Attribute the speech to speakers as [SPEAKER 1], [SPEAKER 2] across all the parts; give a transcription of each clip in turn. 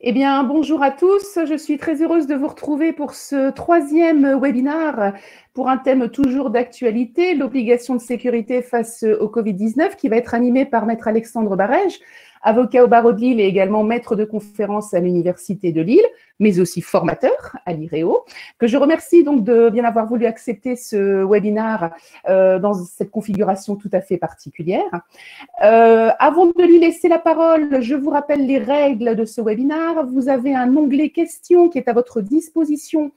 [SPEAKER 1] Eh bien, bonjour à tous. Je suis très heureuse de vous retrouver pour ce troisième webinaire pour un thème toujours d'actualité, l'obligation de sécurité face au Covid-19, qui va être animé par Maître Alexandre Barège, avocat au barreau de Lille et également maître de conférence à l'Université de Lille, mais aussi formateur à l'IREO, que je remercie donc de bien avoir voulu accepter ce webinaire dans cette configuration tout à fait particulière. Avant de lui laisser la parole, je vous rappelle les règles de ce webinaire. Vous avez un onglet questions qui est à votre disposition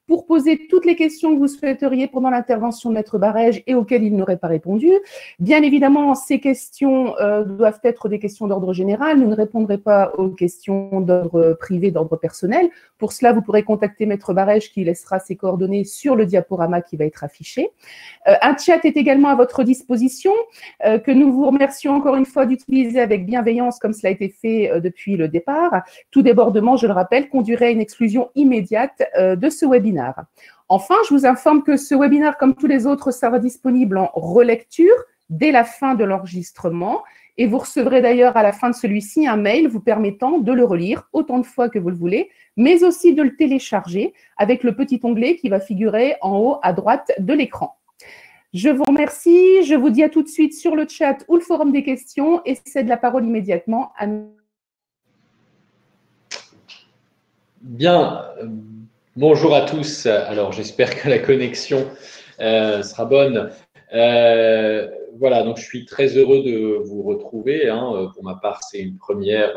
[SPEAKER 1] pour poser toutes les questions que vous souhaiteriez pendant l'intervention de Maître Barège et auxquelles il n'aurait pas répondu. Bien évidemment, ces questions doivent être des questions d'ordre général. Nous ne répondrons pas aux questions d'ordre privé, d'ordre personnel. Pour cela, vous pourrez contacter Maître Barège qui laissera ses coordonnées sur le diaporama qui va être affiché. Un chat est également à votre disposition, que nous vous remercions encore une fois d'utiliser avec bienveillance comme cela a été fait depuis le départ. Tout débordement, je le rappelle, conduirait à une exclusion immédiate de ce webinaire. Enfin, je vous informe que ce webinaire, comme tous les autres, sera disponible en relecture dès la fin de l'enregistrement et vous recevrez d'ailleurs à la fin de celui-ci un mail vous permettant de le relire autant de fois que vous le voulez, mais aussi de le télécharger avec le petit onglet qui va figurer en haut à droite de l'écran. Je vous remercie, je vous dis à tout de suite sur le chat ou le forum des questions et cède la parole immédiatement à...
[SPEAKER 2] Bien, bonjour à tous. Alors, j'espère que la connexion sera bonne. Voilà, donc je suis très heureux de vous retrouver. Pour ma part, c'est une première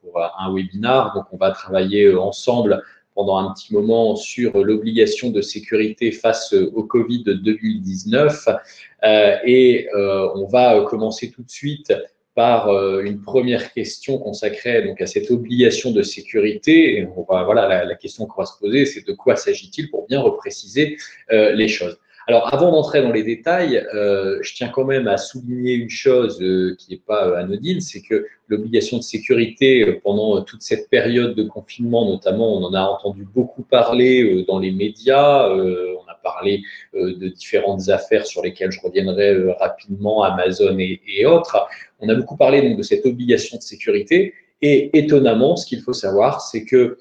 [SPEAKER 2] pour un webinar. Donc, on va travailler ensemble pendant un petit moment sur l'obligation de sécurité face au Covid 2019. On va commencer tout de suite par une première question consacrée donc à cette obligation de sécurité. Et la question qu'on va se poser, c'est de quoi s'agit-il pour bien repréciser les choses. Alors, avant d'entrer dans les détails, je tiens quand même à souligner une chose qui n'est pas anodine, c'est que l'obligation de sécurité pendant toute cette période de confinement, notamment, on en a entendu beaucoup parler dans les médias, on a parlé de différentes affaires sur lesquelles je reviendrai rapidement, Amazon et autres. On a beaucoup parlé donc de cette obligation de sécurité et étonnamment, ce qu'il faut savoir, c'est que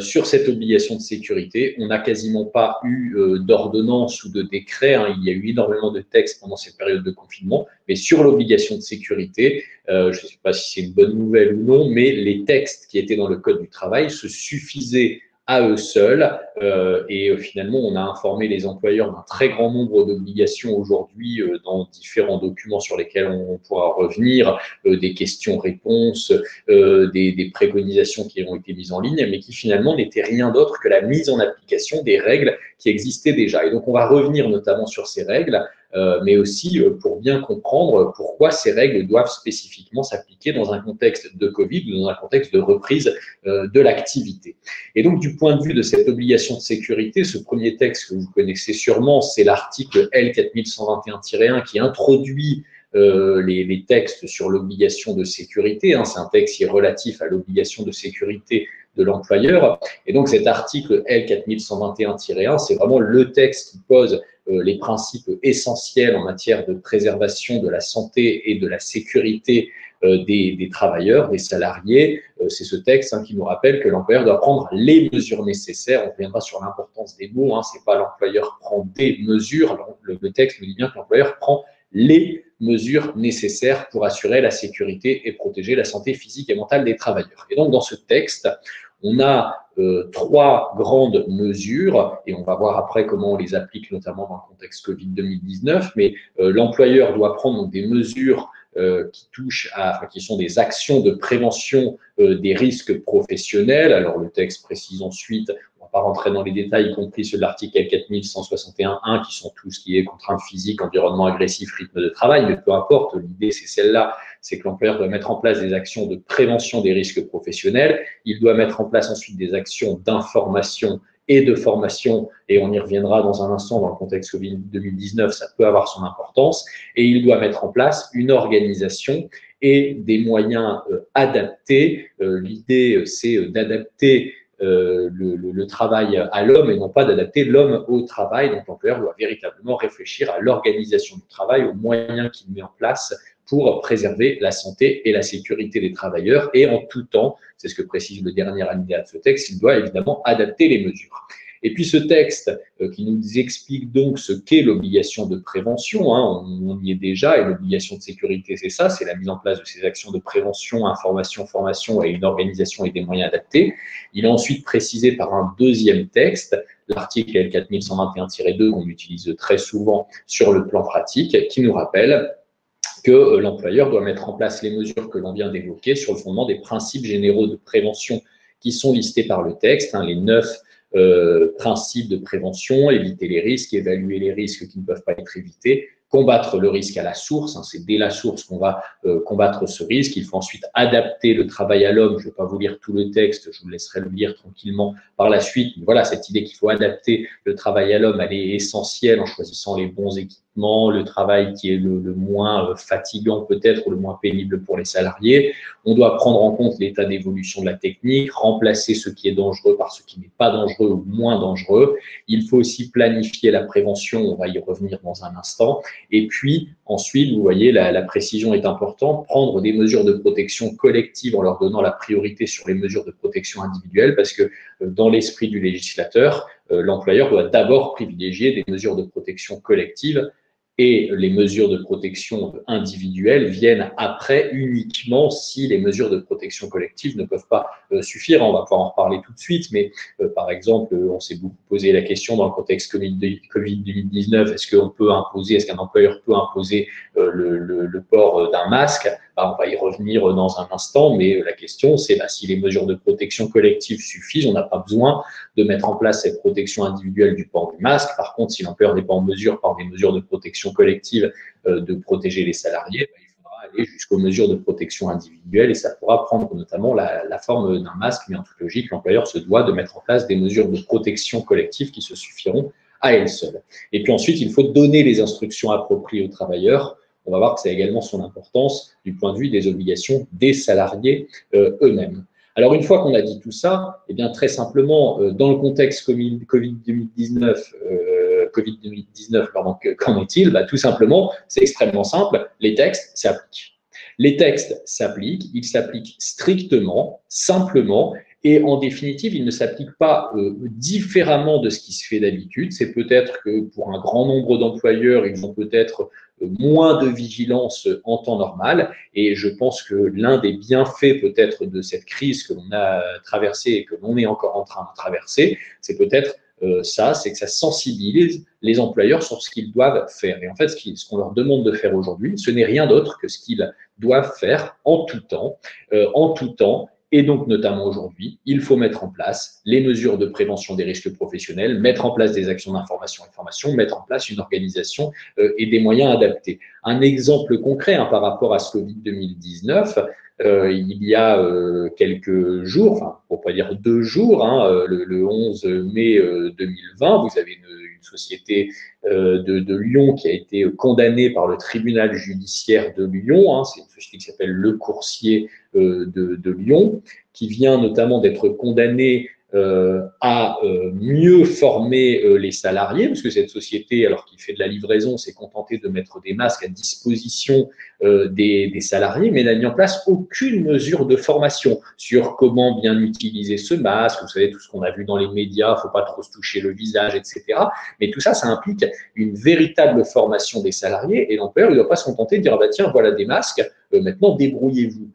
[SPEAKER 2] sur cette obligation de sécurité, on n'a quasiment pas eu d'ordonnance ou de décret. Il y a eu énormément de textes pendant cette période de confinement, mais sur l'obligation de sécurité, je ne sais pas si c'est une bonne nouvelle ou non, mais les textes qui étaient dans le Code du travail se suffisaient à eux seuls finalement, on a informé les employeurs d'un très grand nombre d'obligations aujourd'hui dans différents documents sur lesquels on pourra revenir, des questions-réponses, des préconisations qui ont été mises en ligne, mais qui finalement n'étaient rien d'autre que la mise en application des règles qui existaient déjà. Et donc, on va revenir notamment sur ces règles, mais aussi pour bien comprendre pourquoi ces règles doivent spécifiquement s'appliquer dans un contexte de Covid ou dans un contexte de reprise de l'activité. Et donc, du point de vue de cette obligation de sécurité, ce premier texte que vous connaissez sûrement, c'est l'article L4121-1 qui introduit les textes sur l'obligation de sécurité. C'est un texte qui est relatif à l'obligation de sécurité de l'employeur. Et donc, cet article L4121-1, c'est vraiment le texte qui pose les principes essentiels en matière de préservation de la santé et de la sécurité des travailleurs, des salariés. C'est ce texte qui nous rappelle que l'employeur doit prendre les mesures nécessaires. On reviendra sur l'importance des mots. C'est pas l'employeur prend des mesures. Le texte nous dit bien que l'employeur prend les mesures nécessaires pour assurer la sécurité et protéger la santé physique et mentale des travailleurs. Et donc, dans ce texte, on a trois grandes mesures, et on va voir après comment on les applique, notamment dans le contexte Covid 2019, mais l'employeur doit prendre des mesures qui sont des actions de prévention des risques professionnels. Alors, le texte précise ensuite, on ne va pas rentrer dans les détails, y compris sur l'article L4161-1, qui sont tout ce qui est contraintes physiques, environnement agressif, rythme de travail, mais peu importe, l'idée c'est celle-là, c'est que l'employeur doit mettre en place des actions de prévention des risques professionnels, il doit mettre en place ensuite des actions d'information et de formation, et on y reviendra dans un instant dans le contexte Covid 2019, ça peut avoir son importance, et il doit mettre en place une organisation et des moyens adaptés. L'idée, c'est d'adapter le travail à l'homme et non pas d'adapter l'homme au travail. Donc, l'employeur doit véritablement réfléchir à l'organisation du travail, aux moyens qu'il met en place pour préserver la santé et la sécurité des travailleurs. Et en tout temps, c'est ce que précise le dernier alinéa de ce texte, il doit évidemment adapter les mesures. Et puis ce texte qui nous explique donc ce qu'est l'obligation de prévention, hein, on y est déjà, et l'obligation de sécurité, c'est ça, c'est la mise en place de ces actions de prévention, information, formation et une organisation et des moyens adaptés. Il est ensuite précisé par un deuxième texte, l'article L4121-2 qu'on utilise très souvent sur le plan pratique, qui nous rappelle que l'employeur doit mettre en place les mesures que l'on vient d'évoquer sur le fondement des principes généraux de prévention qui sont listés par le texte, hein, les 9 principes de prévention, éviter les risques, évaluer les risques qui ne peuvent pas être évités, combattre le risque à la source, hein, c'est dès la source qu'on va combattre ce risque. Il faut ensuite adapter le travail à l'homme. Je ne vais pas vous lire tout le texte, je vous laisserai le lire tranquillement par la suite. Mais voilà, cette idée qu'il faut adapter le travail à l'homme, elle est essentielle en choisissant les bons équipements, le travail qui est le moins fatigant peut-être ou le moins pénible pour les salariés. On doit prendre en compte l'état d'évolution de la technique, remplacer ce qui est dangereux par ce qui n'est pas dangereux ou moins dangereux. Il faut aussi planifier la prévention, on va y revenir dans un instant. Et puis, ensuite, vous voyez, la précision est importante, prendre des mesures de protection collective en leur donnant la priorité sur les mesures de protection individuelle, parce que dans l'esprit du législateur, l'employeur doit d'abord privilégier des mesures de protection collective et les mesures de protection individuelle viennent après uniquement si les mesures de protection collective ne peuvent pas suffire. On va pouvoir en reparler tout de suite, mais par exemple, on s'est beaucoup posé la question dans le contexte Covid-19, est-ce qu'un employeur peut imposer le port d'un masque? On va y revenir dans un instant, mais la question, c'est si les mesures de protection collective suffisent, on n'a pas besoin de mettre en place cette protection individuelle du port du masque. Par contre, si l'employeur n'est pas en mesure, par des mesures de protection collective, de protéger les salariés, il faudra aller jusqu'aux mesures de protection individuelle et ça pourra prendre notamment la forme d'un masque, mais en toute logique, l'employeur se doit de mettre en place des mesures de protection collective qui se suffiront à elles seules. Et puis ensuite, il faut donner les instructions appropriées aux travailleurs. On va voir que ça a également son importance du point de vue des obligations des salariés eux-mêmes. Alors, une fois qu'on a dit tout ça, eh bien, très simplement, dans le contexte Covid-2019, qu'en est-il? Tout simplement, c'est extrêmement simple, les textes s'appliquent. Les textes s'appliquent, ils s'appliquent strictement, simplement, et en définitive, ils ne s'appliquent pas différemment de ce qui se fait d'habitude. C'est peut-être que pour un grand nombre d'employeurs, ils ont peut-être moins de vigilance en temps normal. Et je pense que l'un des bienfaits peut-être de cette crise que l'on a traversée et que l'on est encore en train de traverser, c'est peut-être c'est que ça sensibilise les employeurs sur ce qu'ils doivent faire. Et en fait, ce qu'on leur demande de faire aujourd'hui, ce n'est rien d'autre que ce qu'ils doivent faire en tout temps, et donc, notamment aujourd'hui, il faut mettre en place les mesures de prévention des risques professionnels, mettre en place des actions d'information et formation, mettre en place une organisation et des moyens adaptés. Un exemple concret par rapport à ce Covid 2019, il y a quelques jours, pour pas dire 2 jours, le 11 mai 2020, vous avez une société de Lyon qui a été condamnée par le tribunal judiciaire de Lyon. C'est une société qui s'appelle Le Coursier de Lyon, qui vient notamment d'être condamnée à mieux former les salariés, parce que cette société, alors qu'il fait de la livraison, s'est contentée de mettre des masques à disposition des salariés, mais n'a mis en place aucune mesure de formation sur comment bien utiliser ce masque. Vous savez, tout ce qu'on a vu dans les médias, il ne faut pas trop se toucher le visage, etc. Mais tout ça, ça implique une véritable formation des salariés, et l'employeur ne doit pas se contenter de dire tiens, voilà des masques, maintenant débrouillez-vous.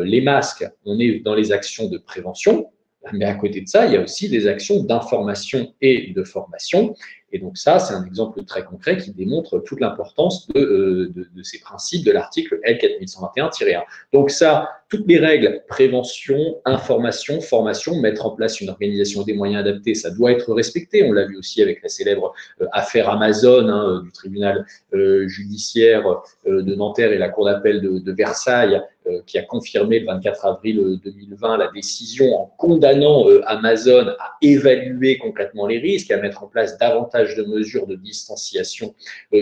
[SPEAKER 2] Les masques, on est dans les actions de prévention, mais à côté de ça, il y a aussi des actions d'information et de formation. Et donc ça, c'est un exemple très concret qui démontre toute l'importance de ces principes de l'article L4121-1. Donc ça, toutes les règles, prévention, information, formation, mettre en place une organisation et des moyens adaptés, ça doit être respecté. On l'a vu aussi avec la célèbre affaire Amazon du tribunal judiciaire de Nanterre et la cour d'appel de Versailles, qui a confirmé le 24 avril 2020 la décision en condamnant Amazon à évaluer concrètement les risques, à mettre en place davantage de mesures de distanciation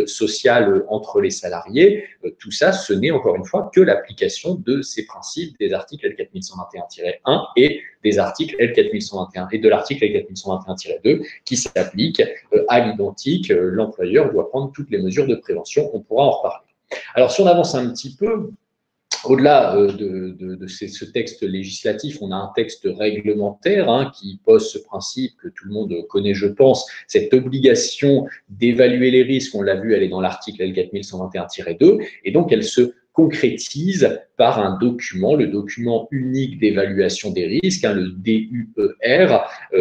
[SPEAKER 2] sociale entre les salariés. Tout ça, ce n'est encore une fois que l'application de ces principes des articles L4121-1 et des articles L4121 et de l'article L4121-2 qui s'appliquent à l'identique. L'employeur doit prendre toutes les mesures de prévention. On pourra en reparler. Alors, si on avance un petit peu, au-delà de ce texte législatif, on a un texte réglementaire qui pose ce principe que tout le monde connaît, je pense, cette obligation d'évaluer les risques. On l'a vu, elle est dans l'article L4121-2, et donc elle se concrétise par un document, le document unique d'évaluation des risques, le DUER,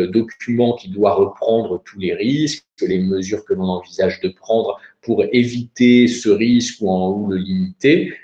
[SPEAKER 2] document qui doit reprendre tous les risques, les mesures que l'on envisage de prendre pour éviter ce risque ou le limiter.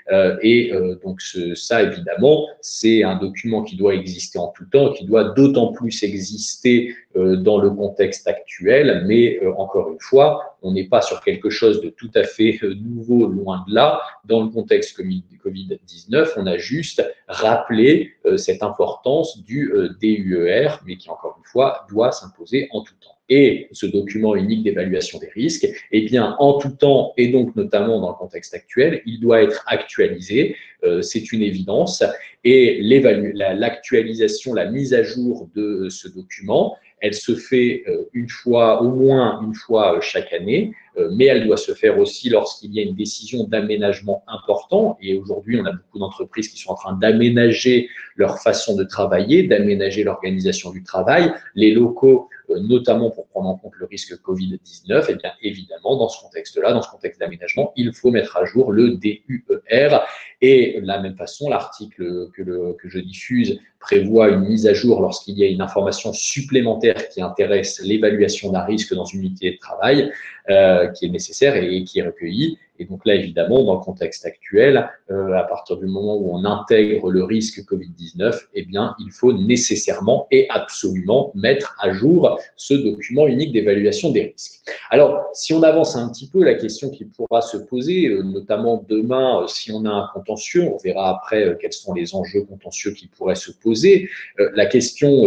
[SPEAKER 2] Donc ça, évidemment, c'est un document qui doit exister en tout temps, qui doit d'autant plus exister dans le contexte actuel, mais encore une fois, on n'est pas sur quelque chose de tout à fait nouveau, loin de là. Dans le contexte Covid-19, on a juste rappelé cette importance du DUER, mais qui, encore une fois, doit s'imposer en tout temps. Et ce document unique d'évaluation des risques, eh bien, en tout temps, et donc notamment dans le contexte actuel, il doit être actualisé, c'est une évidence, et l'actualisation, la mise à jour de ce document, elle se fait au moins une fois chaque année, mais elle doit se faire aussi lorsqu'il y a une décision d'aménagement important. Et aujourd'hui, on a beaucoup d'entreprises qui sont en train d'aménager leur façon de travailler, d'aménager l'organisation du travail, les locaux, notamment pour prendre en compte le risque Covid-19. Et bien évidemment, dans ce contexte-là, dans ce contexte d'aménagement, il faut mettre à jour le DUER. Et de la même façon, l'article que je diffuse prévoit une mise à jour lorsqu'il y a une information supplémentaire qui intéresse l'évaluation d'un risque dans une unité de travail qui est nécessaire et qui est recueillie. Et donc là, évidemment, dans le contexte actuel, à partir du moment où on intègre le risque Covid-19, eh bien, il faut nécessairement et absolument mettre à jour ce document unique d'évaluation des risques. Alors, si on avance un petit peu, la question qui pourra se poser, notamment demain, si on a un contentieux, on verra après quels sont les enjeux contentieux qui pourraient se poser. La question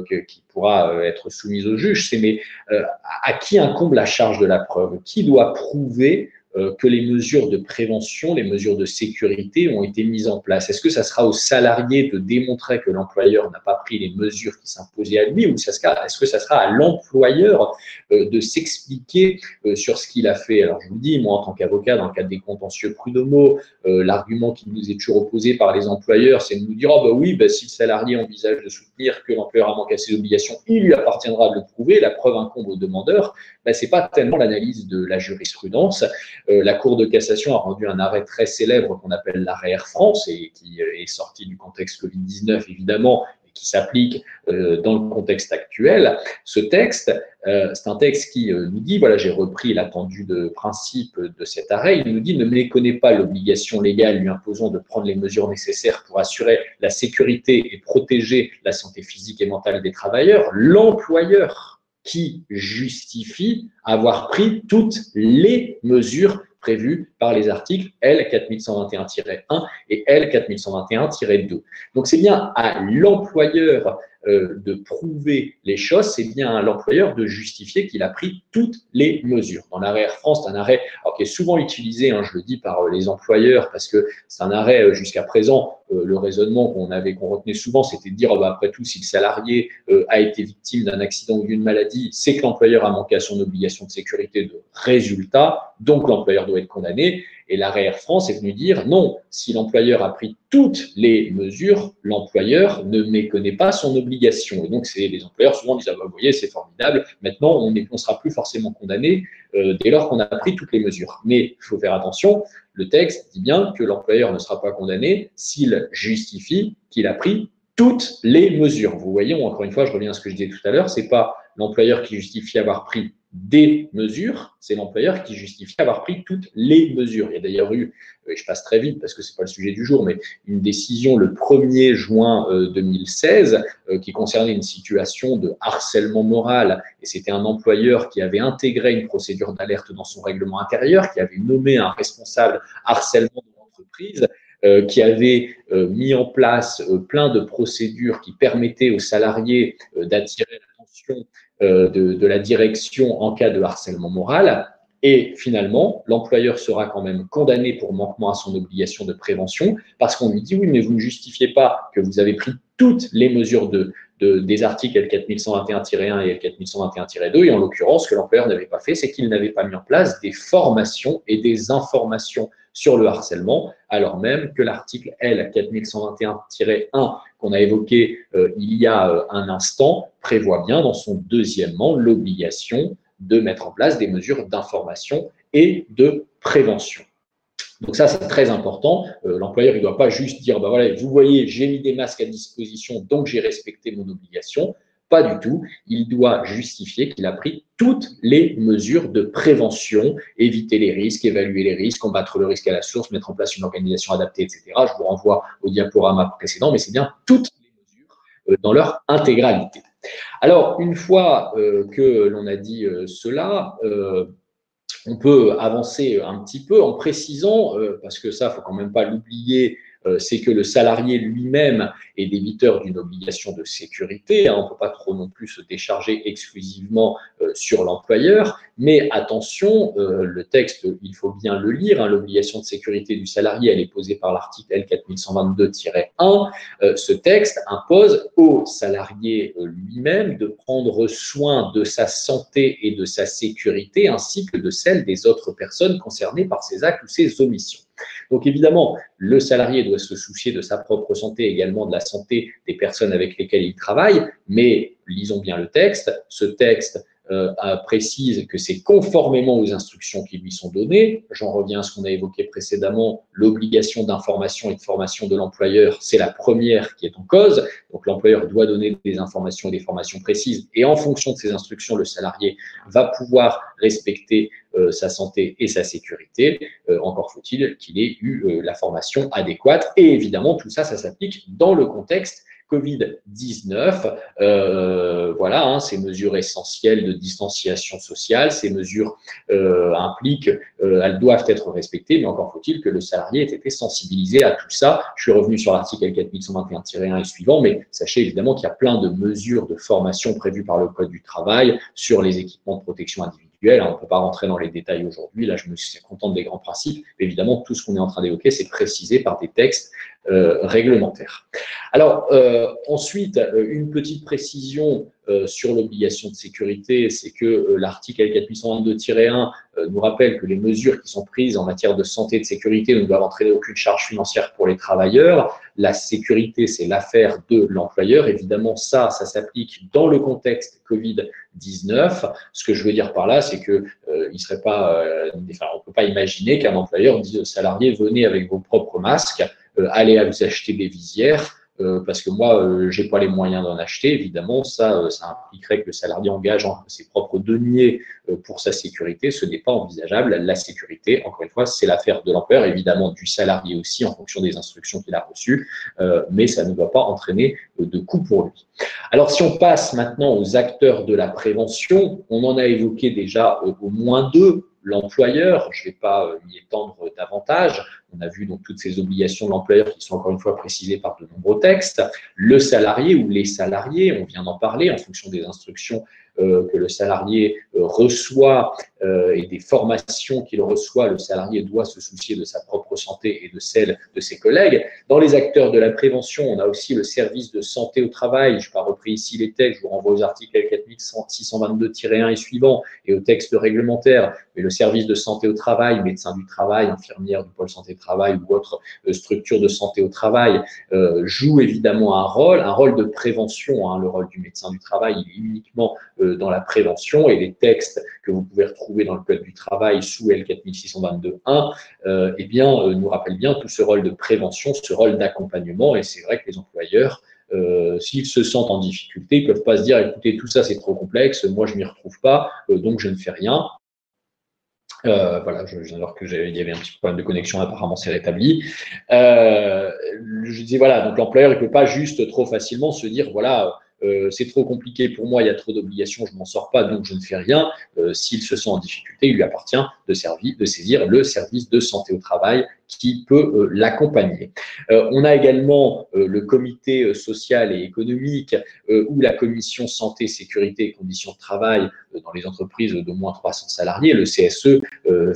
[SPEAKER 2] qui pourra être soumise au juge, c'est mais à qui incombe la charge de la preuve? Qui doit prouver que les mesures de prévention, les mesures de sécurité ont été mises en place? Est-ce que ça sera aux salariés de démontrer que l'employeur n'a pas pris les mesures qui s'imposaient à lui, ou est-ce que ça sera à l'employeur de s'expliquer sur ce qu'il a fait? Alors je vous dis, moi en tant qu'avocat, dans le cadre des contentieux prud'homaux, l'argument qui nous est toujours opposé par les employeurs, c'est de nous dire si le salarié envisage de soutenir que l'employeur a manqué à ses obligations, il lui appartiendra de le prouver, la preuve incombe au demandeur. Ce n'est pas tellement l'analyse de la jurisprudence. La Cour de cassation a rendu un arrêt très célèbre qu'on appelle l'arrêt Air France et qui est sorti du contexte Covid-19 évidemment et qui s'applique dans le contexte actuel. Ce texte, c'est un texte qui nous dit, voilà, j'ai repris l'attendu de principe de cet arrêt, il nous dit ne méconnaît pas l'obligation légale lui imposant de prendre les mesures nécessaires pour assurer la sécurité et protéger la santé physique et mentale des travailleurs. L'employeur qui justifie avoir pris toutes les mesures prévues par les articles L4121-1 et L4121-2. Donc, c'est bien à l'employeur de prouver les choses, c'est bien à l'employeur de justifier qu'il a pris toutes les mesures. Dans l'arrêt Air France, c'est un arrêt qui est souvent utilisé, je le dis, par les employeurs, parce que c'est un arrêt jusqu'à présent, le raisonnement qu'on retenait souvent, c'était de dire, après tout, si le salarié a été victime d'un accident ou d'une maladie, c'est que l'employeur a manqué à son obligation de sécurité de résultat, donc l'employeur doit être condamné. Et l'arrêt Air France est venu dire non, si l'employeur a pris toutes les mesures, l'employeur ne méconnaît pas son obligation. Et donc, les employeurs souvent disent vous voyez, c'est formidable, maintenant on ne sera plus forcément condamné dès lors qu'on a pris toutes les mesures. Mais il faut faire attention, le texte dit bien que l'employeur ne sera pas condamné s'il justifie qu'il a pris toutes les mesures. Vous voyez, encore une fois, je reviens à ce que je disais tout à l'heure, ce n'est pas l'employeur qui justifie avoir pris des mesures, c'est l'employeur qui justifie avoir pris toutes les mesures. Il y a d'ailleurs eu, et je passe très vite parce que ce n'est pas le sujet du jour, mais une décision le 1er juin 2016 qui concernait une situation de harcèlement moral, et c'était un employeur qui avait intégré une procédure d'alerte dans son règlement intérieur, qui avait nommé un responsable harcèlement de l'entreprise, qui avait mis en place plein de procédures qui permettaient aux salariés d'attirer l'attention de la direction en cas de harcèlement moral. Et finalement, l'employeur sera quand même condamné pour manquement à son obligation de prévention parce qu'on lui dit oui, mais vous ne justifiez pas que vous avez pris toutes les mesures des articles L4121-1 et L4121-2. Et en l'occurrence, ce que l'employeur n'avait pas fait, c'est qu'il n'avait pas mis en place des formations et des informations sur le harcèlement, alors même que l'article L4121-1 qu'on a évoqué il y a un instant prévoit bien dans son deuxièmement l'obligation de mettre en place des mesures d'information et de prévention. Donc ça, c'est très important. L'employeur, il ne doit pas juste dire, bah voilà, vous voyez, j'ai mis des masques à disposition, donc j'ai respecté mon obligation. Pas du tout. Il doit justifier qu'il a pris toutes les mesures de prévention, éviter les risques, évaluer les risques, combattre le risque à la source, mettre en place une organisation adaptée, etc. Je vous renvoie au diaporama précédent, mais c'est bien toutes les mesures dans leur intégralité. Alors, une fois que l'on a dit cela, on peut avancer un petit peu en précisant, parce que ça, il ne faut quand même pas l'oublier, c'est que le salarié lui-même est débiteur d'une obligation de sécurité. On ne peut pas trop non plus se décharger exclusivement sur l'employeur. Mais attention, le texte, il faut bien le lire. L'obligation de sécurité du salarié, elle est posée par l'article L4122-1. Ce texte impose au salarié lui-même de prendre soin de sa santé et de sa sécurité, ainsi que de celle des autres personnes concernées par ses actes ou ses omissions. Donc évidemment, le salarié doit se soucier de sa propre santé, également de la santé des personnes avec lesquelles il travaille, mais lisons bien le texte. Ce texte précise que c'est conformément aux instructions qui lui sont données. J'en reviens à ce qu'on a évoqué précédemment, l'obligation d'information et de formation de l'employeur, c'est la première qui est en cause. Donc l'employeur doit donner des informations et des formations précises, et en fonction de ces instructions, le salarié va pouvoir respecter sa santé et sa sécurité. Encore faut-il qu'il ait eu la formation adéquate. Et évidemment, tout ça, ça s'applique dans le contexte Covid-19, voilà, ces mesures essentielles de distanciation sociale, ces mesures impliquent, elles doivent être respectées, mais encore faut-il que le salarié ait été sensibilisé à tout ça. Je suis revenu sur l'article L4121-1 et suivant, mais sachez évidemment qu'il y a plein de mesures de formation prévues par le Code du travail sur les équipements de protection individuelle. On ne peut pas rentrer dans les détails aujourd'hui, là je me suis contente des grands principes. Évidemment, tout ce qu'on est en train d'évoquer, c'est précisé par des textes réglementaires. Alors, ensuite, une petite précision sur l'obligation de sécurité, c'est que l'article L4122-1 nous rappelle que les mesures qui sont prises en matière de santé et de sécurité ne doivent entraîner aucune charge financière pour les travailleurs. La sécurité, c'est l'affaire de l'employeur. Évidemment, ça s'applique dans le contexte Covid-19. Ce que je veux dire par là, c'est que il serait pas, on ne peut pas imaginer qu'un employeur dise aux salariés, venez avec vos propres masques, allez à vous acheter des visières, parce que moi, j'ai pas les moyens d'en acheter. Évidemment, ça impliquerait que le salarié engage ses propres deniers pour sa sécurité. Ce n'est pas envisageable. La sécurité, encore une fois, c'est l'affaire de l'employeur, évidemment du salarié aussi, en fonction des instructions qu'il a reçues, mais ça ne doit pas entraîner de coût pour lui. Alors, si on passe maintenant aux acteurs de la prévention, on en a évoqué déjà au moins deux. L'employeur, je ne vais pas y étendre davantage. On a vu donc toutes ces obligations de l'employeur qui sont encore une fois précisées par de nombreux textes. Le salarié ou les salariés, on vient d'en parler, en fonction des instructions que le salarié reçoit et des formations qu'il reçoit, le salarié doit se soucier de sa propre santé et de celle de ses collègues. Dans les acteurs de la prévention, on a aussi le service de santé au travail. Je n'ai pas repris ici les textes, je vous renvoie aux articles L4622-1 et suivants et aux textes réglementaires. Mais le service de santé au travail, médecin du travail, infirmière du pôle santé travail ou autre structure de santé au travail, joue évidemment un rôle de prévention. Le rôle du médecin du travail, il est uniquement dans la prévention, et les textes que vous pouvez retrouver dans le Code du travail sous L4622-1 nous rappellent bien tout ce rôle de prévention, ce rôle d'accompagnement. Et c'est vrai que les employeurs, s'ils se sentent en difficulté, ils ne peuvent pas se dire écoutez, tout ça c'est trop complexe, moi je ne m'y retrouve pas, donc je ne fais rien. Voilà, alors que il y avait un petit problème de connexion, apparemment c'est rétabli. Je disais voilà, donc l'employeur il peut pas juste trop facilement se dire voilà, c'est trop compliqué pour moi, il y a trop d'obligations, je m'en sors pas, donc je ne fais rien. S'il se sent en difficulté, il lui appartient de saisir le service de santé au travail qui peut l'accompagner. On a également le comité social et économique ou la commission santé, sécurité et conditions de travail dans les entreprises d'au moins 300 salariés. Le CSE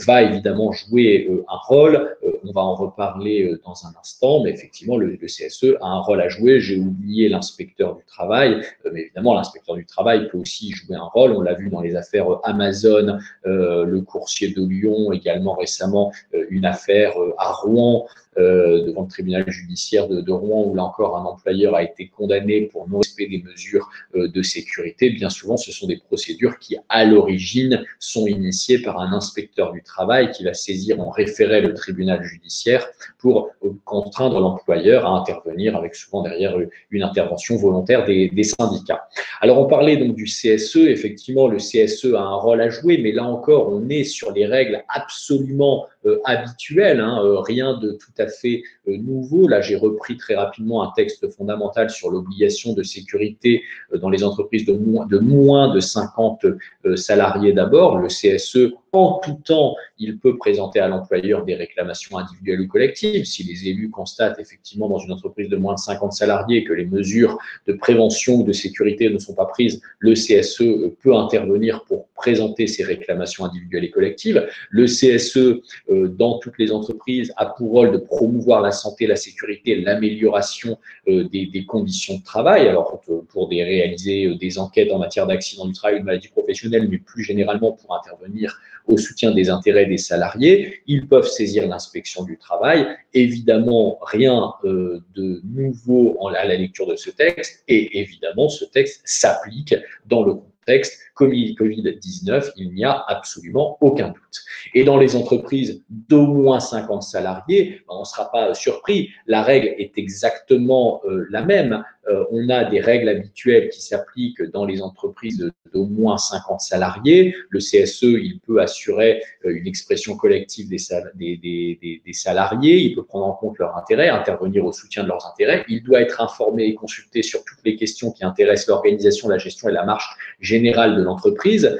[SPEAKER 2] va évidemment jouer un rôle. On va en reparler dans un instant, mais effectivement, le CSE a un rôle à jouer. J'ai oublié l'inspecteur du travail, mais évidemment, l'inspecteur du travail peut aussi jouer un rôle. On l'a vu dans les affaires Amazon, le coursier de Lyon, également récemment une affaire à Rouen, devant le tribunal judiciaire de Rouen, où là encore un employeur a été condamné pour non-respect des mesures de sécurité. Bien souvent, ce sont des procédures qui, à l'origine, sont initiées par un inspecteur du travail qui va saisir en référé le tribunal judiciaire pour contraindre l'employeur à intervenir, avec souvent derrière une intervention volontaire des syndicats. Alors, on parlait donc du CSE. Effectivement, le CSE a un rôle à jouer, mais là encore, on est sur les règles absolument habituelles, rien de tout à fait nouveau. Là, j'ai repris très rapidement un texte fondamental sur l'obligation de sécurité dans les entreprises de moins de 50 salariés d'abord. Le CSE, en tout temps, il peut présenter à l'employeur des réclamations individuelles ou collectives. Si les élus constatent effectivement dans une entreprise de moins de 50 salariés que les mesures de prévention ou de sécurité ne sont pas prises, le CSE peut intervenir pour présenter ces réclamations individuelles et collectives. Le CSE, dans toutes les entreprises, a pour rôle de promouvoir la santé, la sécurité, l'amélioration des conditions de travail. Alors, pour réaliser des enquêtes en matière d'accident du travail ou de maladie professionnelle, mais plus généralement pour intervenir au soutien des intérêts des salariés. Ils peuvent saisir l'inspection du travail. Évidemment, rien de nouveau à la lecture de ce texte. Et évidemment, ce texte s'applique dans le contexte Covid-19, il n'y a absolument aucun doute. Et dans les entreprises d'au moins 50 salariés, on ne sera pas surpris, la règle est exactement la même. On a des règles habituelles qui s'appliquent dans les entreprises d'au moins 50 salariés. Le CSE, il peut assurer une expression collective des salariés, il peut prendre en compte leurs intérêts, intervenir au soutien de leurs intérêts. Il doit être informé et consulté sur toutes les questions qui intéressent l'organisation, la gestion et la marche générale de l'entreprise.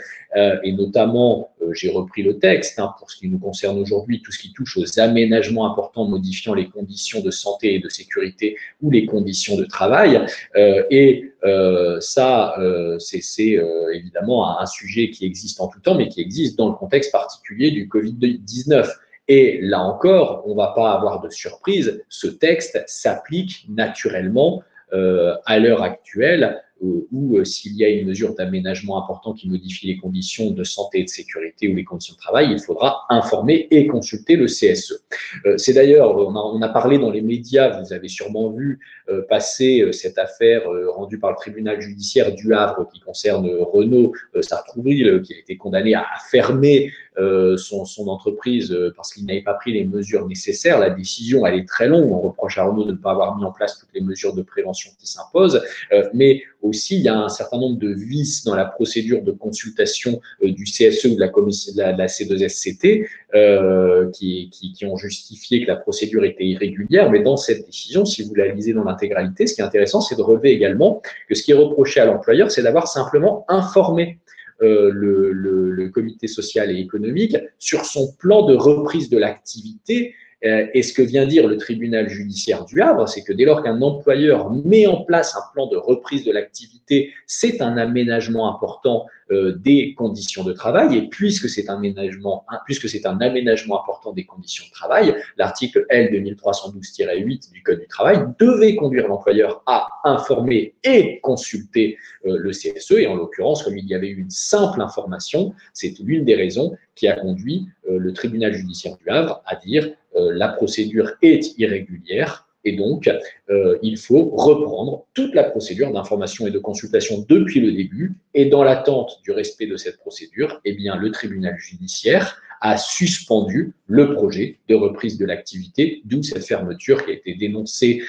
[SPEAKER 2] Et notamment, j'ai repris le texte, pour ce qui nous concerne aujourd'hui, tout ce qui touche aux aménagements importants modifiant les conditions de santé et de sécurité ou les conditions de travail. C'est évidemment un sujet qui existe en tout temps, mais qui existe dans le contexte particulier du Covid-19. Et là encore, on ne va pas avoir de surprise, ce texte s'applique naturellement à l'heure actuelle, ou s'il y a une mesure d'aménagement important qui modifie les conditions de santé et de sécurité ou les conditions de travail, il faudra informer et consulter le CSE. C'est d'ailleurs, on a parlé dans les médias, vous avez sûrement vu passer cette affaire rendue par le tribunal judiciaire du Havre qui concerne Renault Sartrouville, qui a été condamné à fermer son entreprise parce qu'il n'avait pas pris les mesures nécessaires. La décision, elle est très longue. On reproche à Renault de ne pas avoir mis en place toutes les mesures de prévention qui s'imposent, mais aussi, il y a un certain nombre de vices dans la procédure de consultation du CSE ou de la commission de la C2SCT qui ont justifié que la procédure était irrégulière. Mais dans cette décision, si vous la lisez dans l'intégralité, ce qui est intéressant, c'est de relever également que ce qui est reproché à l'employeur, c'est d'avoir simplement informé le comité social et économique sur son plan de reprise de l'activité. Et ce que vient dire le tribunal judiciaire du Havre, c'est que dès lors qu'un employeur met en place un plan de reprise de l'activité, c'est un aménagement important des conditions de travail. Et puisque c'est un aménagement important des conditions de travail, l'article L 2312-8 du Code du travail devait conduire l'employeur à informer et consulter le CSE. Et en l'occurrence, comme il y avait eu une simple information, c'est l'une des raisons qui a conduit le tribunal judiciaire du Havre à dire la procédure est irrégulière et donc il faut reprendre toute la procédure d'information et de consultation depuis le début. Et dans l'attente du respect de cette procédure, eh bien, le tribunal judiciaire a suspendu le projet de reprise de l'activité, d'où cette fermeture qui a été dénoncée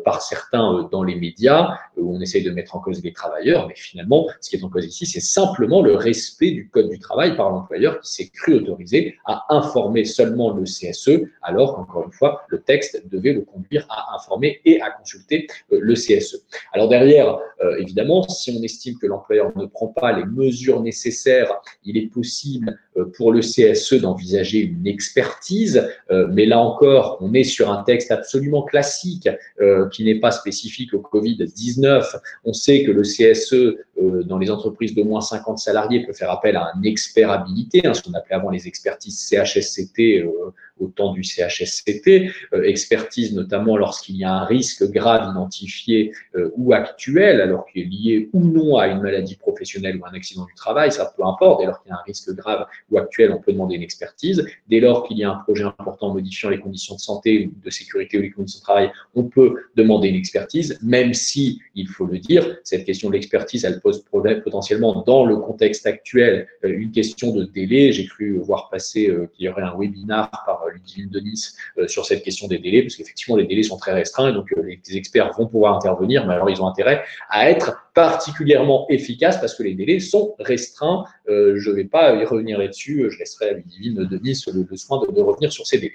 [SPEAKER 2] par certains dans les médias, où on essaye de mettre en cause les travailleurs, mais finalement, ce qui est en cause ici, c'est simplement le respect du Code du travail par l'employeur qui s'est cru autorisé à informer seulement le CSE, alors qu'encore une fois, le texte devait le conduire à informer et à consulter le CSE. Alors derrière, évidemment, si on estime que l'employeur ne prend pas les mesures nécessaires, il est possible pour le CSE d'envisager une expertise expertise, mais là encore, on est sur un texte absolument classique qui n'est pas spécifique au Covid-19. On sait que le CSE, dans les entreprises de moins 50 salariés, peut faire appel à un expert habilité, ce qu'on appelait avant les expertises CHSCT au temps du CHSCT, expertise notamment lorsqu'il y a un risque grave identifié ou actuel, alors qu'il est lié ou non à une maladie professionnelle ou un accident du travail, ça peu importe. Dès lors qu'il y a un risque grave ou actuel, on peut demander une expertise. Dès lors qu'il y a un projet important modifiant les conditions de santé ou de sécurité ou les conditions de travail, on peut demander une expertise, même si, il faut le dire, cette question de l'expertise, elle pose problème potentiellement dans le contexte actuel, une question de délai. J'ai cru voir passer qu'il y aurait un webinar par Ludivine de Nice sur cette question des délais, parce qu'effectivement, les délais sont très restreints, et donc les experts vont pouvoir intervenir, mais alors ils ont intérêt à être particulièrement efficaces parce que les délais sont restreints. Je ne vais pas y revenir là-dessus, je laisserai à Ludivine de Nice le soin de revenir sur ces délais.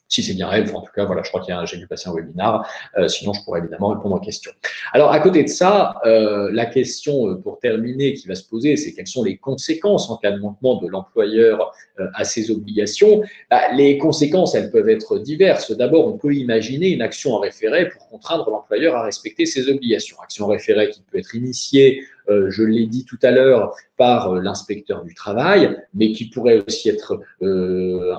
[SPEAKER 2] Si c'est bien elle, en tout cas, voilà, je crois qu'il j'ai dû passer un webinar, sinon je pourrais évidemment répondre aux questions. Alors, à côté de ça, la question pour terminer qui va se poser, c'est quelles sont les conséquences en cas de manquement de l'employeur à ses obligations. Les conséquences, elles peuvent être diverses. D'abord, on peut imaginer une action en référé pour contraindre l'employeur à respecter ses obligations. Action en référé qui peut être initiée, je l'ai dit tout à l'heure, par l'inspecteur du travail, mais qui pourrait aussi être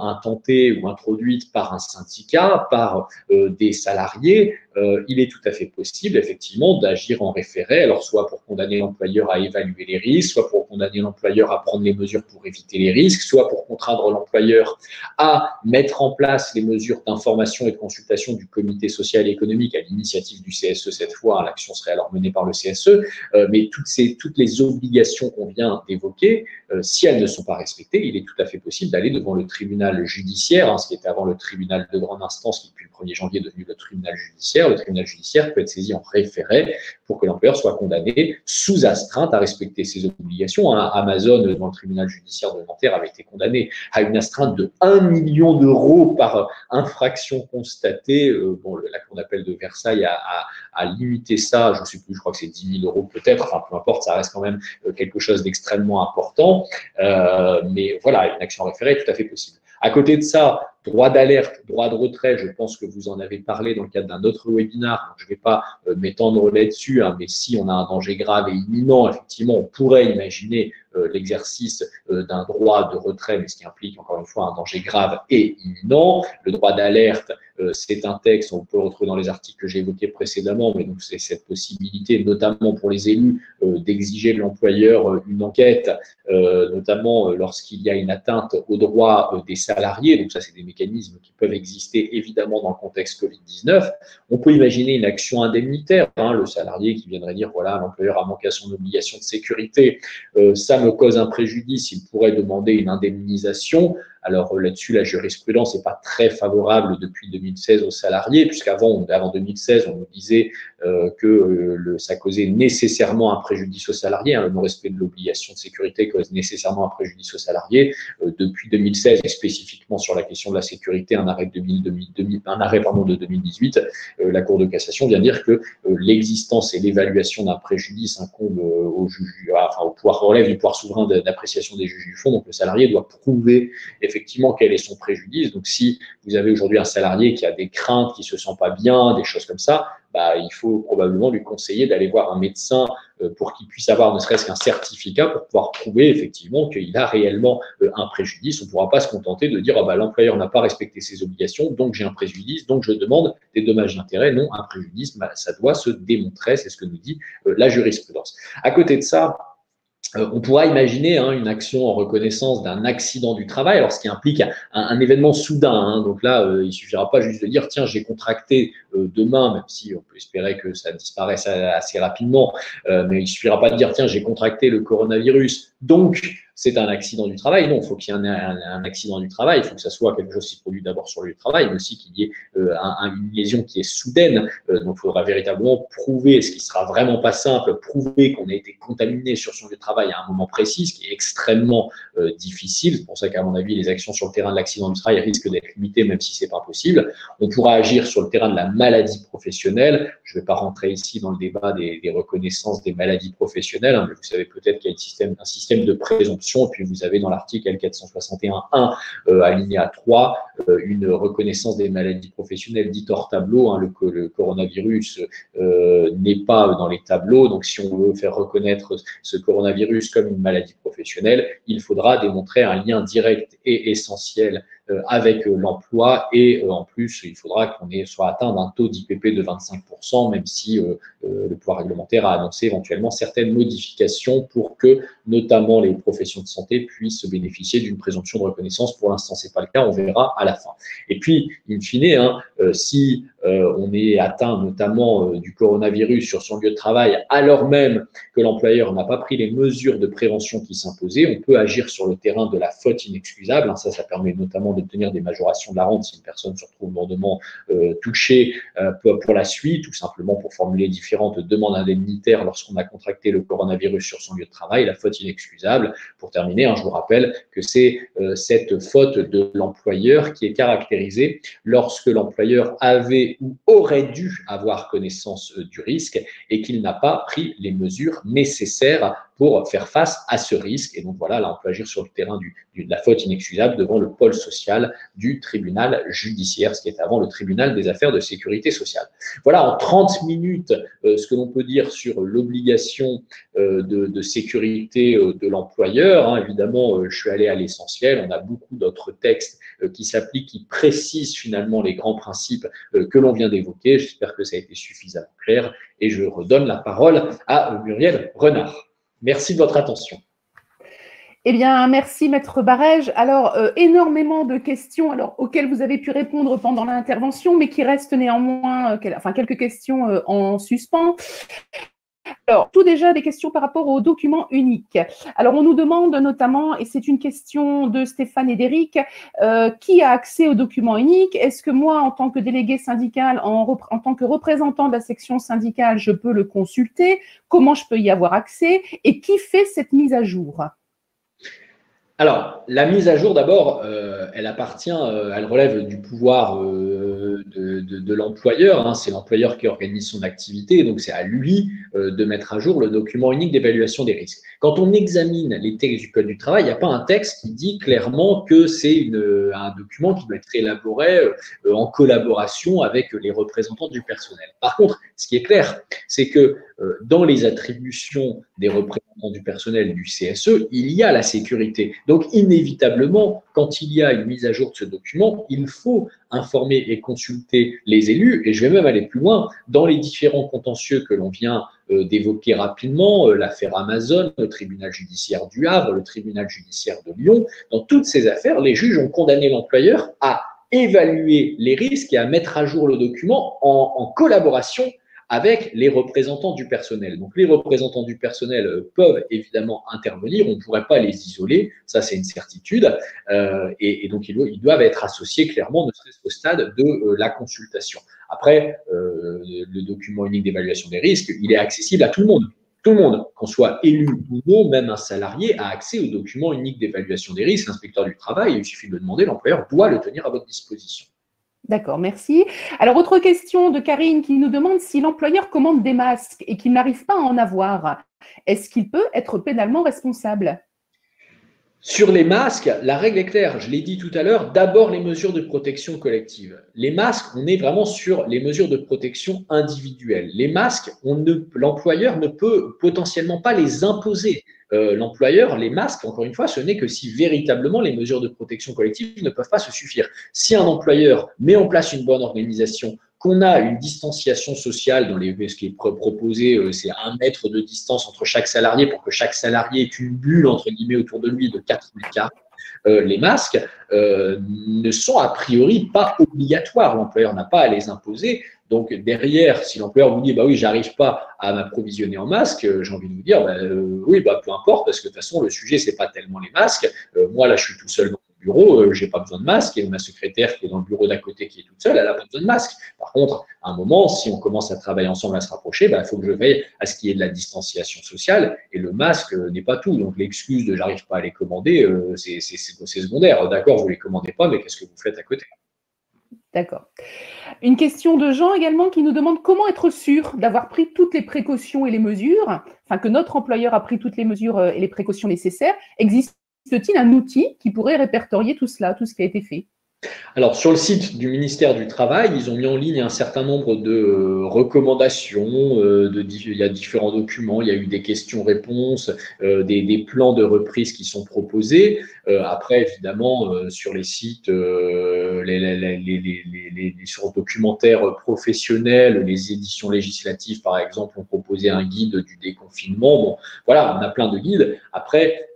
[SPEAKER 2] intentée ou introduite par un syndicat, par des salariés. Il est tout à fait possible, effectivement, d'agir en référé, alors soit pour condamner l'employeur à évaluer les risques, soit pour condamner l'employeur à prendre les mesures pour éviter les risques, soit pour contraindre l'employeur à mettre en place les mesures d'information et de consultation du comité social et économique à l'initiative du CSE cette fois. L'action serait alors menée par le CSE, mais toutes les obligations qu'on vient d'évoquer, si elles ne sont pas respectées, il est tout à fait possible d'aller devant le tribunal judiciaire, ce qui était avant le tribunal de grande instance, qui depuis le 1er janvier est devenu le tribunal judiciaire. Le tribunal judiciaire peut être saisi en référé pour que l'employeur soit condamné sous astreinte à respecter ses obligations. Amazon, devant le tribunal judiciaire de Nanterre, avait été condamné à une astreinte de 1 million d'euros par infraction constatée. La Cour d'appel de Versailles a limité ça, je ne sais plus, je crois que c'est 10 000 euros peut-être, enfin peu importe, ça reste quand même quelque chose d'extrêmement important. Mais voilà, une action référée est tout à fait possible. À côté de ça, droit d'alerte, droit de retrait, je pense que vous en avez parlé dans le cadre d'un autre webinaire. Je ne vais pas m'étendre là-dessus, mais si on a un danger grave et imminent, effectivement, on pourrait imaginer l'exercice d'un droit de retrait, mais ce qui implique encore une fois un danger grave et imminent. Le droit d'alerte, c'est un texte, on peut le retrouver dans les articles que j'ai évoqués précédemment, mais donc c'est cette possibilité, notamment pour les élus, d'exiger de l'employeur une enquête, notamment lorsqu'il y a une atteinte aux droits des salariés. Donc ça, c'est des mécanismes qui peuvent exister évidemment dans le contexte Covid-19. On peut imaginer une action indemnitaire, le salarié qui viendrait dire, voilà, l'employeur a manqué à son obligation de sécurité, ça me cause un préjudice, il pourrait demander une indemnisation. Alors là-dessus, la jurisprudence n'est pas très favorable depuis 2016 aux salariés, puisqu'avant 2016, on nous disait que ça causait nécessairement un préjudice aux salariés. Le non-respect de l'obligation de sécurité cause nécessairement un préjudice aux salariés. Depuis 2016, et spécifiquement sur la question de la sécurité, un arrêt de 2018, la Cour de cassation vient dire que l'existence et l'évaluation d'un préjudice incombe au juge, au pouvoir, relève du pouvoir souverain d'appréciation des juges du fond. Donc le salarié doit prouver effectivement quel est son préjudice. Donc si vous avez aujourd'hui un salarié qui a des craintes, qui ne se sent pas bien, des choses comme ça, il faut probablement lui conseiller d'aller voir un médecin pour qu'il puisse avoir ne serait-ce qu'un certificat pour pouvoir prouver effectivement qu'il a réellement un préjudice. On ne pourra pas se contenter de dire l'employeur n'a pas respecté ses obligations, donc j'ai un préjudice, donc je demande des dommages d'intérêt. Non, un préjudice, ça doit se démontrer, c'est ce que nous dit la jurisprudence. À côté de ça, on pourra imaginer une action en reconnaissance d'un accident du travail, alors ce qui implique un événement soudain. Donc là, il ne suffira pas juste de dire tiens, j'ai contracté demain, même si on peut espérer que ça disparaisse assez rapidement, mais il ne suffira pas de dire tiens, j'ai contracté le coronavirus, donc c'est un accident du travail. Non, il faut qu'il y ait un accident du travail, il faut que ça soit quelque chose qui se produit d'abord sur le lieu de travail, mais aussi qu'il y ait une lésion qui est soudaine. Donc il faudra véritablement prouver, ce qui sera vraiment pas simple, prouver qu'on a été contaminé sur son lieu de travail à un moment précis, ce qui est extrêmement difficile. C'est pour ça qu'à mon avis, les actions sur le terrain de l'accident du travail risquent d'être limitées, même si c'est pas possible. On pourra agir sur le terrain de la maladie professionnelle. Je ne vais pas rentrer ici dans le débat des reconnaissances des maladies professionnelles, mais vous savez peut-être qu'il y a un système de présomption présomption. Et puis, vous avez dans l'article L461.1, alinéa 3, une reconnaissance des maladies professionnelles dites hors tableau. Hein, le coronavirus n'est pas dans les tableaux. Donc, si on veut faire reconnaître ce coronavirus comme une maladie professionnelle, il faudra démontrer un lien direct et essentiel avec l'emploi et en plus, il faudra qu'on soit atteint d'un taux d'IPP de 25%, même si le pouvoir réglementaire a annoncé éventuellement certaines modifications pour que notamment les professions de santé puissent bénéficier d'une présomption de reconnaissance. Pour l'instant, ce n'est pas le cas, on verra à la fin. Et puis, in fine, si on est atteint notamment du coronavirus sur son lieu de travail, alors même que l'employeur n'a pas pris les mesures de prévention qui s'imposaient, on peut agir sur le terrain de la faute inexcusable. Ça permet notamment d'obtenir des majorations de la rente si une personne se retrouve lourdement touchée pour la suite, ou simplement pour formuler différentes demandes indemnitaires lorsqu'on a contracté le coronavirus sur son lieu de travail, la faute inexcusable. Pour terminer, je vous rappelle que c'est cette faute de l'employeur qui est caractérisée lorsque l'employeur avait ou aurait dû avoir connaissance du risque et qu'il n'a pas pris les mesures nécessaires pour faire face à ce risque. Et donc voilà, là, on peut agir sur le terrain de la faute inexcusable devant le pôle social du tribunal judiciaire, ce qui est avant le tribunal des affaires de sécurité sociale. Voilà, en 30 minutes, ce que l'on peut dire sur l'obligation de sécurité de l'employeur. Évidemment, je suis allé à l'essentiel. On a beaucoup d'autres textes qui s'appliquent, qui précisent finalement les grands principes que l'on vient d'évoquer. J'espère que ça a été suffisamment clair et je redonne la parole à Muriel Renard. Merci de votre attention.
[SPEAKER 1] Eh bien, merci Maître Barège. Alors, énormément de questions auxquelles vous avez pu répondre pendant l'intervention, mais qui restent néanmoins quelques questions en suspens. Alors, tout déjà, des questions par rapport au document unique. Alors, on nous demande notamment, et c'est une question de Stéphane et d'Éric, qui a accès au document unique? Est-ce que moi, en tant que délégué syndical, en tant que représentant de la section syndicale, je peux le consulter? Comment je peux y avoir accès? Et qui fait cette mise à jour?
[SPEAKER 2] Alors, la mise à jour, d'abord, elle appartient, elle relève du pouvoir de l'employeur. C'est l'employeur qui organise son activité, donc c'est à lui de mettre à jour le document unique d'évaluation des risques. Quand on examine les textes du Code du travail, il n'y a pas un texte qui dit clairement que c'est un document qui doit être élaboré en collaboration avec les représentants du personnel. Par contre, ce qui est clair, c'est que dans les attributions des représentants du personnel du CSE, il y a la sécurité. Donc, inévitablement, quand il y a une mise à jour de ce document, il faut informer et consulter les élus. Et je vais même aller plus loin. Dans les différents contentieux que l'on vient d'évoquer rapidement, l'affaire Amazon, le tribunal judiciaire du Havre, le tribunal judiciaire de Lyon, dans toutes ces affaires, les juges ont condamné l'employeur à évaluer les risques et à mettre à jour le document en collaboration avec les représentants du personnel. Donc, les représentants du personnel peuvent évidemment intervenir, on ne pourrait pas les isoler, ça c'est une certitude, et donc ils doivent être associés clairement, ne serait-ce qu'au stade de la consultation. Après, le document unique d'évaluation des risques, il est accessible à tout le monde. Tout le monde, qu'on soit élu ou non, même un salarié, a accès au document unique d'évaluation des risques. L'inspecteur du travail, il suffit de le demander, l'employeur doit le tenir à votre disposition.
[SPEAKER 1] D'accord, merci. Alors, autre question de Karine qui nous demande si l'employeur commande des masques et qu'il n'arrive pas à en avoir, est-ce qu'il peut être pénalement responsable?
[SPEAKER 2] Sur les masques, la règle est claire, je l'ai dit tout à l'heure, d'abord les mesures de protection collective. Les masques, on est vraiment sur les mesures de protection individuelles. Les masques, l'employeur ne peut potentiellement pas les imposer. L'employeur, les masques, encore une fois, ce n'est que si véritablement les mesures de protection collective ne peuvent pas se suffire. Si un employeur met en place une bonne organisation, qu'on a une distanciation sociale, ce qui est proposé, c'est 1 mètre de distance entre chaque salarié pour que chaque salarié ait une bulle, entre guillemets, autour de lui de 4 mètres carrés. Les masques ne sont a priori pas obligatoires. L'employeur n'a pas à les imposer. Donc derrière, si l'employeur vous dit bah oui, j'arrive pas à m'approvisionner en masques, j'ai envie de vous dire oui, peu importe, parce que de toute façon le sujet c'est pas tellement les masques. Moi là, je suis tout seul dans mon bureau, j'ai pas besoin de masque, et ma secrétaire qui est dans le bureau d'à côté qui est toute seule, elle a pas besoin de masque. Par contre, à un moment, si on commence à travailler ensemble, à se rapprocher, il faut que je veille à ce qu'il y ait de la distanciation sociale, et le masque n'est pas tout. Donc l'excuse de j'arrive pas à les commander, c'est secondaire. D'accord, vous les commandez pas, mais qu'est-ce que vous faites à côté?
[SPEAKER 1] D'accord. Une question de Jean également qui nous demande comment être sûr d'avoir pris toutes les précautions et les mesures, enfin que notre employeur a pris toutes les mesures et les précautions nécessaires. Existe existe-t-il un outil qui pourrait répertorier tout cela, tout ce qui a été fait?
[SPEAKER 2] Alors, sur le site du ministère du Travail, ils ont mis en ligne un certain nombre de recommandations, il y a différents documents, il y a eu des questions-réponses, des plans de reprise qui sont proposés. Après, évidemment, sur les sites, les sources documentaires professionnelles, les éditions législatives, par exemple, ont proposé un guide du déconfinement. Bon, voilà, on a plein de guides. Après,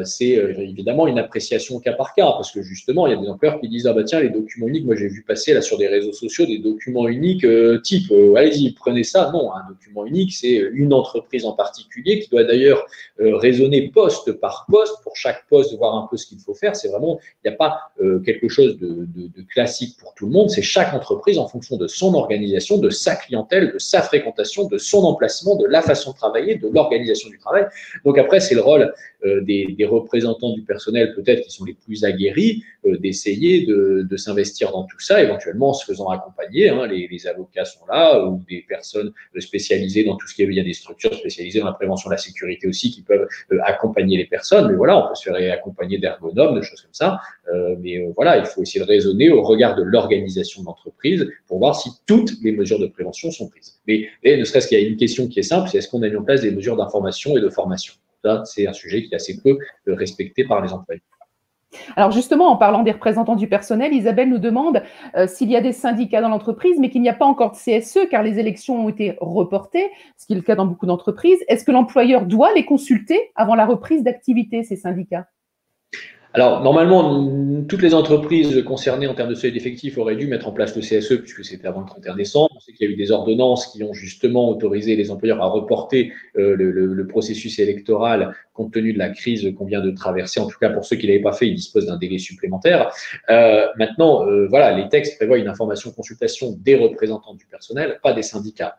[SPEAKER 2] c'est évidemment une appréciation au cas par cas, parce que justement, il y a des employeurs qui disent ah bah tiens, les documents uniques, moi j'ai vu passer là sur des réseaux sociaux des documents uniques type allez-y, prenez ça. Non, un document unique, c'est une entreprise en particulier qui doit d'ailleurs raisonner poste par poste, pour chaque poste, voir un peu ce qu'il faut faire. C'est vraiment, il n'y a pas quelque chose de classique pour tout le monde, c'est chaque entreprise en fonction de son organisation, de sa clientèle, de sa fréquentation, de son emplacement, de la façon de travailler, de l'organisation du travail. Donc après, c'est le rôle des représentants du personnel peut-être qui sont les plus aguerris, d'essayer de s'investir dans tout ça, éventuellement en se faisant accompagner. Hein, les avocats sont là, ou des personnes spécialisées dans tout ce qui est, il y a des structures spécialisées dans la prévention de la sécurité aussi qui peuvent accompagner les personnes. Mais voilà, on peut se faire accompagner d'ergonomes, de choses comme ça. Voilà, il faut essayer de raisonner au regard de l'organisation de l'entreprise pour voir si toutes les mesures de prévention sont prises. Mais ne serait-ce qu'il y a une question qui est simple, c'est est-ce qu'on a mis en place des mesures d'information et de formation? Ça, c'est un sujet qui est assez peu respecté par les employés.
[SPEAKER 1] Alors justement, en parlant des représentants du personnel, Isabelle nous demande s'il y a des syndicats dans l'entreprise, mais qu'il n'y a pas encore de CSE, car les élections ont été reportées, ce qui est le cas dans beaucoup d'entreprises. Est-ce que l'employeur doit les consulter avant la reprise d'activité, ces syndicats?
[SPEAKER 2] Alors, normalement, toutes les entreprises concernées en termes de seuil d'effectifs auraient dû mettre en place le CSE puisque c'était avant le 31 décembre. On sait qu'il y a eu des ordonnances qui ont justement autorisé les employeurs à reporter le processus électoral compte tenu de la crise qu'on vient de traverser. En tout cas, pour ceux qui ne l'avaient pas fait, ils disposent d'un délai supplémentaire. Maintenant, voilà, les textes prévoient une information consultation des représentants du personnel, pas des syndicats.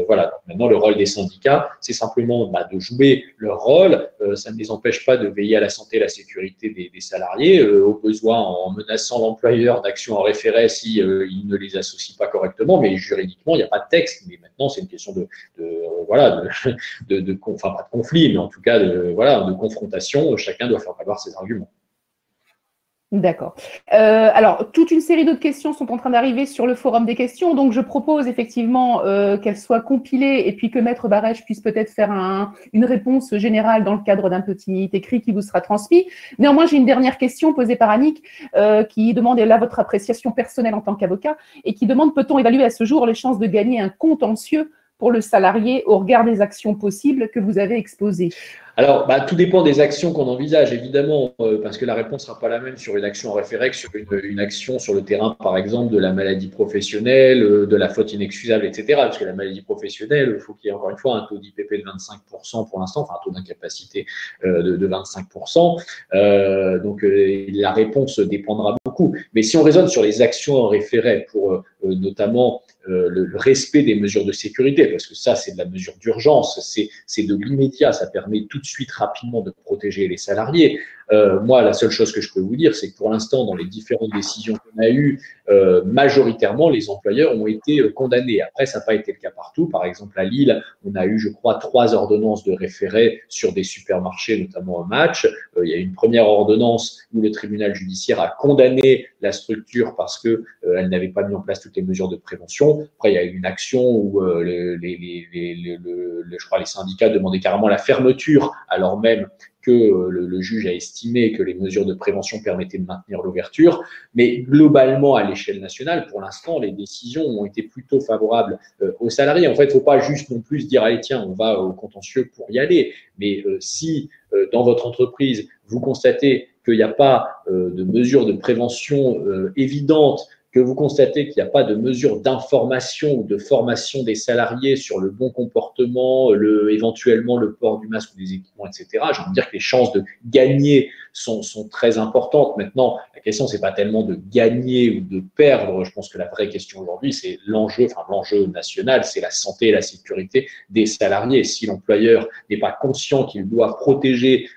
[SPEAKER 2] Voilà. Donc maintenant, le rôle des syndicats, c'est simplement de jouer leur rôle. Ça ne les empêche pas de veiller à la santé et la sécurité des salariés, au besoin en menaçant l'employeur d'action en référé si il ne les associe pas correctement. Mais juridiquement, il n'y a pas de texte. Mais maintenant, c'est une question enfin pas de conflit, mais en tout cas de confrontation. Chacun doit faire valoir ses arguments.
[SPEAKER 1] D'accord. Alors, toute une série d'autres questions sont en train d'arriver sur le forum des questions, donc je propose effectivement qu'elles soient compilées et puis que Maître Barèche puisse peut-être faire une réponse générale dans le cadre d'un petit écrit qui vous sera transmis. Néanmoins, j'ai une dernière question posée par Annick qui demande là votre appréciation personnelle en tant qu'avocat et qui demande peut-on évaluer à ce jour les chances de gagner un contentieux pour le salarié au regard des actions possibles que vous avez exposées?
[SPEAKER 2] Alors, tout dépend des actions qu'on envisage, évidemment, parce que la réponse ne sera pas la même sur une action en référé que sur une action sur le terrain, par exemple, de la maladie professionnelle, de la faute inexcusable, etc. Parce que la maladie professionnelle, il faut qu'il y ait encore une fois un taux d'IPP de 25% pour l'instant, enfin un taux d'incapacité de 25%. Donc, la réponse dépendra beaucoup. Mais si on raisonne sur les actions en référé pour notamment le respect des mesures de sécurité, parce que ça, c'est de la mesure d'urgence, c'est de l'immédiat, ça permet tout de suite rapidement de protéger les salariés. Moi, la seule chose que je peux vous dire, c'est que pour l'instant, dans les différentes décisions qu'on a eues, majoritairement, les employeurs ont été condamnés. Après, ça n'a pas été le cas partout. Par exemple, à Lille, on a eu, je crois, 3 ordonnances de référé sur des supermarchés, notamment un Match. Il y a eu une première ordonnance où le tribunal judiciaire a condamné la structure parce qu'elle n'avait pas mis en place toutes les mesures de prévention. Après, il y a eu une action où je crois les syndicats demandaient carrément la fermeture, alors même que le juge a estimé que les mesures de prévention permettaient de maintenir l'ouverture. Mais globalement, à l'échelle nationale, pour l'instant, les décisions ont été plutôt favorables aux salariés. En fait, il ne faut pas juste non plus se dire, allez, tiens, on va au contentieux pour y aller. Mais si dans votre entreprise, vous constatez qu'il n'y a pas de mesures de prévention évidentes, que vous constatez qu'il n'y a pas de mesures d'information ou de formation des salariés sur le bon comportement, éventuellement le port du masque ou des équipements, etc., j'ai envie de dire que les chances de gagner sont très importantes. Maintenant, la question, ce n'est pas tellement de gagner ou de perdre. Je pense que la vraie question aujourd'hui, c'est l'enjeu national, c'est la santé et la sécurité des salariés. Si l'employeur n'est pas conscient qu'il doit protéger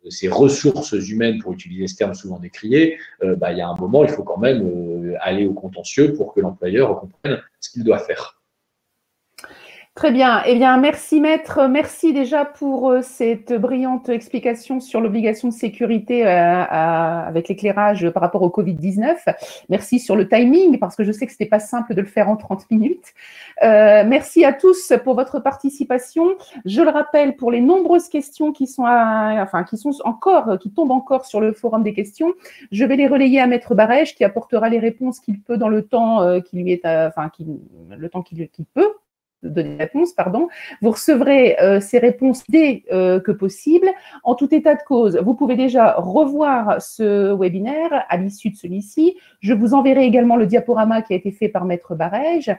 [SPEAKER 2] ces ressources humaines, pour utiliser ce terme souvent décrié, il y a un moment, il faut quand même aller au contentieux pour que l'employeur comprenne ce qu'il doit faire.
[SPEAKER 1] Très bien. Eh bien, merci maître. Merci déjà pour cette brillante explication sur l'obligation de sécurité avec l'éclairage par rapport au Covid-19. Merci sur le timing parce que je sais que ce n'était pas simple de le faire en 30 minutes. Merci à tous pour votre participation. Je le rappelle, pour les nombreuses questions qui tombent encore sur le forum des questions, je vais les relayer à maître Barège qui apportera les réponses qu'il peut dans le temps le temps qu'il peut donner des réponses, pardon. Vous recevrez ces réponses dès que possible. En tout état de cause, vous pouvez déjà revoir ce webinaire à l'issue de celui-ci. Je vous enverrai également le diaporama qui a été fait par Maître Barège.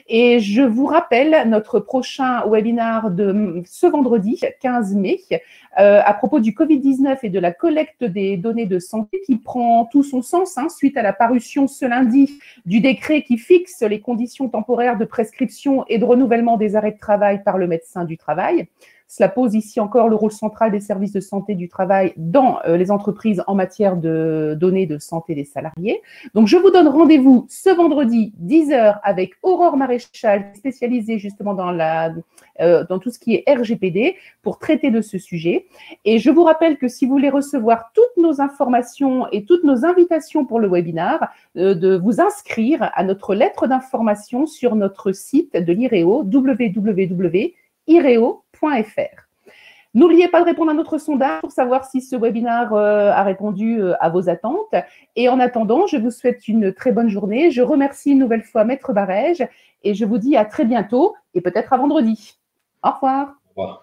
[SPEAKER 1] Et je vous rappelle notre prochain webinaire de ce vendredi, 15 mai, à propos du Covid-19 et de la collecte des données de santé qui prend tout son sens suite à la parution ce lundi du décret qui fixe les conditions temporaires de prescription et de renouvellement des arrêts de travail par le médecin du travail. Cela pose ici encore le rôle central des services de santé du travail dans les entreprises en matière de données de santé des salariés. Donc, je vous donne rendez-vous ce vendredi, 10h, avec Aurore Maréchal, spécialisée justement dans tout ce qui est RGPD, pour traiter de ce sujet. Et je vous rappelle que si vous voulez recevoir toutes nos informations et toutes nos invitations pour le webinaire, de vous inscrire à notre lettre d'information sur notre site de l'IREO, www.ireo.fr. N'oubliez pas de répondre à notre sondage pour savoir si ce webinaire a répondu à vos attentes. Et en attendant, je vous souhaite une très bonne journée. Je remercie une nouvelle fois Maître Barège et je vous dis à très bientôt et peut-être à vendredi. Au revoir.
[SPEAKER 2] Au revoir.